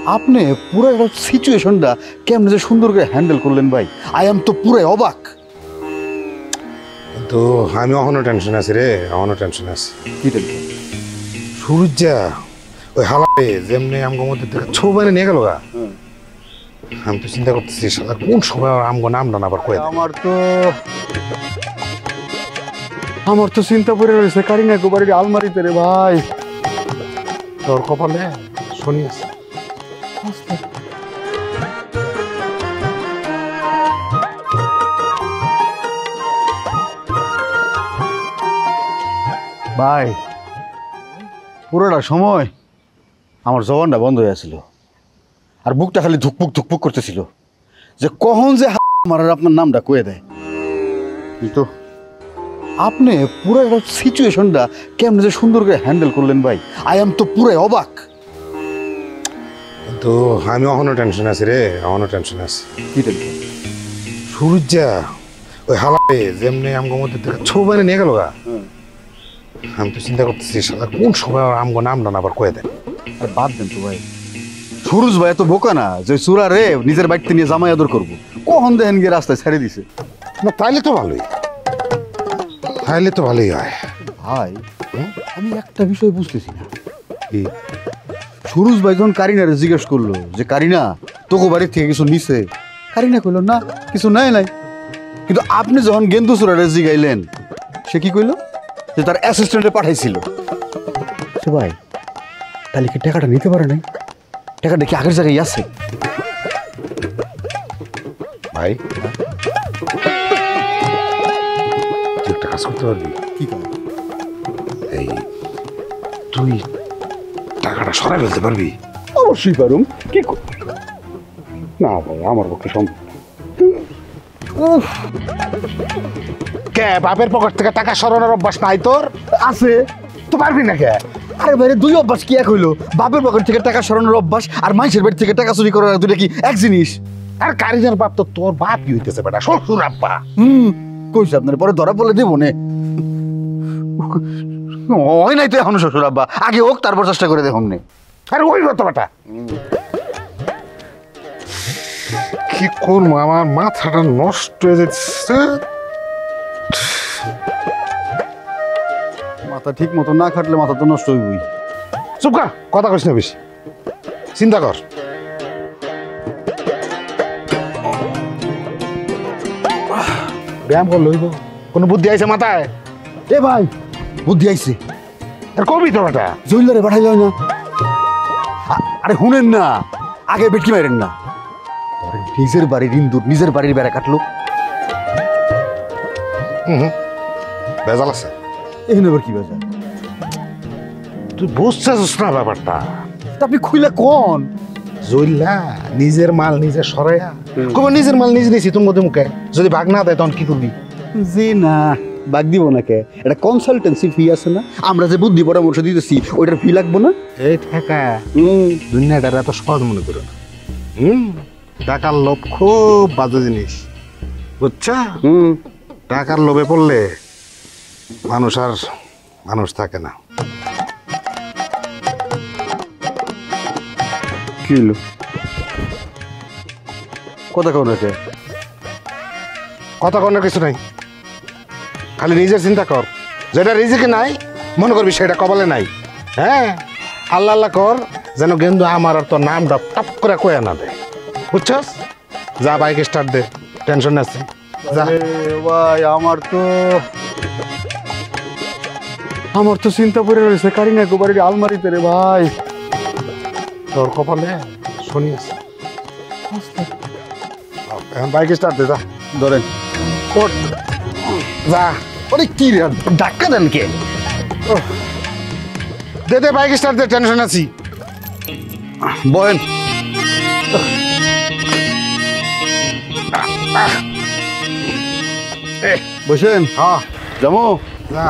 আপনি পুরো একটা সিচুয়েশনটা কেমন যে সুন্দর করে হ্যান্ডেল করলেন ভাই, আই এম তো পুরাই অবাক। কিন্তু আমি এখনো টেনশন আছি রে, এখনো টেনশন আছি। কি টেনশন? সূর্যা ওই হালারে যেমনি আমগো মধ্যে থেকে ছৌবানে নিয়ে গেল গা, আমি তো চিন্তা করতেছি শালা কোন সময় আমগো নামটা না আবার কয়ে দেয়। আমার তো চিন্তা করে রয়েছে কারিনা গোবারের আলমারিতে রে ভাই। তোর কপালে শনি আছে। ভাই পুরোটা সময় আমার জবানটা বন্ধ হয়ে আছিল, আর বুকটা খালি ধুকপুক ধুকপুক করতেছিল যে কখন যে আমার আপনার নামটা কয়ে দেয়। কিন্তু আপনি পুরো একটা সিচুয়েশনটা কেমন যে সুন্দর করে হ্যান্ডেল করলেন ভাই, আই এম তো পুরাই অবাক। কিন্তু আমি এখনো টেনশন আছি রে, এখনো টেনশন আছি। কি টেনশন? সূর্যা ওই হালারে যেমনি আমগো মধ্যে থেকে ছৌবানে নিয়ে গেল গা, আমি তো চিন্তা করতেছি শালা কোন সময় আমগো নামটা না আবার কয়ে দেয়। আর বাদ দেন তো ভাই, সুরজ ভাই এত বোকা না যে চূড়া রে নিজের বাড়িতে নিয়ে জামাই আদর করবো। কখন দেখেন গিয়ে রাস্তায় ছেড়ে দিছে। না তাইলে তো ভালোই, তাইলে তো ভালোই হয়। ভাই আমি একটা বিষয় বুঝতেছি না। কি? সুরজ ভাই যখন কারিনারে জিজ্ঞেস করলো যে কারিনা তোকে বাড়ির থেকে কিছু নিছে, কারিনা কইলো না কিছু নাই নাই। কিন্তু আপনি যখন গেন্দু চূড়ারে জিগাইলেন, সে কি কইলো যে তার অ্যাসিস্ট্যান্টে পাঠাইছিল। সে ভাই তাহলে কি টাকাটা নিতে পারে নাই? টাকাটা কি আগের জায়গায় আছে? ভাই তুই একটা কাজ করতে পারবি? কি কাজ? এই তুই টাকাটা সরাই ফেলতে পারবি? অবশ্যই পারুম। কি না ভাই আমার পক্ষে সম্ভব। কে বাপের পকেট থেকে টাকা সরানোর অভ্যাস নাই তোর? আছে তো পারবি না কে? আরে ভাই দুই অভ্যাস কি এক হইলো? বাপের পকেট থেকে টাকা সরানোর অভ্যাস আর মাইসের বাড়ি থেকে টাকা চুরি করার দুটো কি এক জিনিস? আর কারিনার বাপ তো তোর বাপই হইতেছে বেটা, শ্বশুর আব্বা। কইছে আপনার পরে ধরা বলে দেবো নে। হয় নাই তো এখনো শ্বশুর আব্বা, আগে হোক তারপর চেষ্টা করে দেখুন নে। আরে ওই তো বেটা কি করবো, আমার মাথাটা নষ্ট হয়ে যাচ্ছে। মাথা ঠিক মতো না খাটলে মাথা তো নষ্ট হইবই। চুপ কর, কথা কইস না বেশি, চিন্তা কর। ব্যায়াম কর লইব, কোনো বুদ্ধি আইছে মাথায়? এ ভাই বুদ্ধি আইছে। আর কবি তো বেটা জইলারে পাঠাই যায় না। আরে শুনেন না, আগে বেটকি মারেন না। নিজের বাড়ির ইন্দুর নিজের বাড়ির বেড়া কাটলো। ভেজাল আছে। এখানে আবার কি বাজার? তুই বুঝছিস না ব্যাপারটা? আপনি খুইলে কোন জইলা নিজের মাল নিজে সরাইয়া কবে নিজের মাল নিজে নিয়েছি তুমি মধ্যে মুখে যদি ভাগ না দেয় তখন কি করবি? জি না বাগ দিব না কে? এটা কনসালটেন্সি ফি আছে না, আমরা যে বুদ্ধি পরামর্শ দিতেছি ওইটার ফি লাগবো না? এই ঠেকা দুনিয়াটার এত সহজ মনে করো না। টাকার লোভ খুব বাজে জিনিস, বুঝছা? টাকার লোভে পড়লে মানুষ আর মানুষ থাকে না। কি হলো কথা কও না কে? কথা কোনো কিছু নাই, খালি নিজের চিন্তা কর। যেটা রিজিকে নাই মনে করবি সেটা কপালে নাই। হ্যাঁ আল্লাহ আল্লাহ কর যেন গেন্দু আমার আর তোর নামটা টপ করে কয়ে না দেয়, বুঝছস? যা বাইক স্টার্ট দে, টেনশন আছে। যা। ভাই আমার তো চিন্তা করে রয়েছে কারিনা গোবারের আলমারিতে রে ভাই। তোর কপালে শনি আছে। এখন বাইক স্টার্ট দে, যা। ধরেন ওঠ, যা। অনেক কি রে ধাক্কা দেন কে? দে দে বাইক স্টার্ট দে, টেনশন আছি। বলেন বসেন। হ্যাঁ যাবো যা।